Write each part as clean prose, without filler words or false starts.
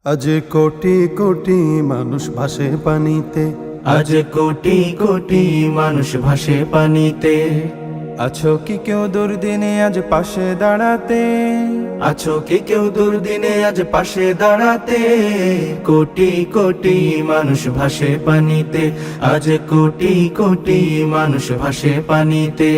আজ কোটি কোটি মানুষ ভাসে পানিতে, আজ কোটি কোটি মানুষ ভাসে পানিতে। আছো কি কেউ দুর্দিনে আজ পাশে দাঁড়াতে? আছো কি কেউ দুর্দিনে আজ পাশে দাঁড়াতে? কোটি কোটি মানুষ ভাসে পানিতে, আজ কোটি কোটি মানুষ ভাসে পানিতে।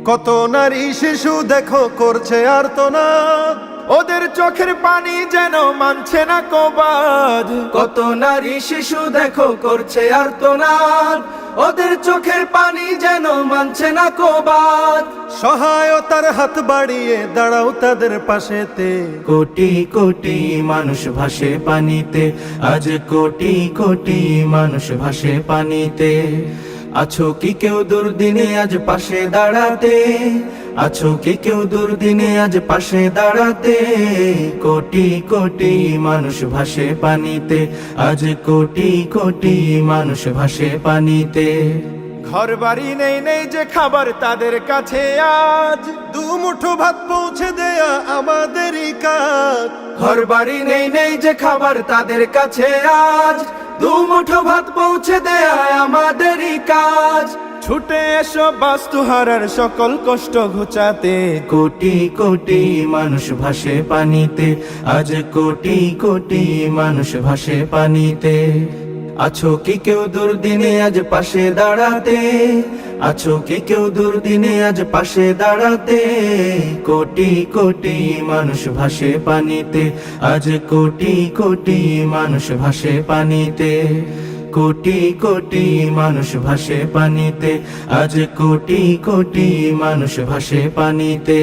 কত নারী শিশু দেখো করছে আর্তনাদ, ওদের চোখের পানি যেন মানছে না কবাদ। কত নারী শিশু দেখো করছে আর্তনাদ, ওদের চোখের পানি যেন মানছে না কবাদ। সহায়তার হাত বাড়িয়ে দাঁড়াও তাদের পাশেতে। কোটি কোটি মানুষ ভাসে পানিতে, আজ কোটি কোটি মানুষ ভাসে পানিতে। আছো কি কেউ দুর্দিনে আজ পাশে দাঁড়াতে? আছো কি কেউ দুর্দিনে আজ পাশে দাঁড়াতে? কোটি কোটি মানুষ ভাসে পানিতে, আজ কোটি কোটি মানুষ ভাসে পানিতে। ঘর বাড়ি নেই নেই যে খাবার তাদের কাছে আজ, দুমুঠো ভাত পৌঁছে দেয়া আমাদেরই কাজ। ঘর বাড়ি নেই নেই যে খাবার তাদের কাছে আজ, দুমুঠো ভাত পৌঁছে দেয়া আমাদেরই কাজ। ছুটে এসো বাস্তুহারার সকল কষ্ট ঘুচাতে। কোটি কোটি মানুষ ভাসে পানিতে, আজ কোটি কোটি মানুষ ভাসে পানিতে। আছো কি কেউ দুর্দিনে আজ পাশে দাঁড়াতে? আছো কি কেউ দুর্দিনে আজ পাশে দাঁড়াতে? কোটি কোটি মানুষ ভাসে পানিতে, আজ কোটি কোটি মানুষ ভাসে পানিতে। কোটি কোটি মানুষ ভাসে পানিতে, আজ কোটি কোটি মানুষ ভাসে পানিতে।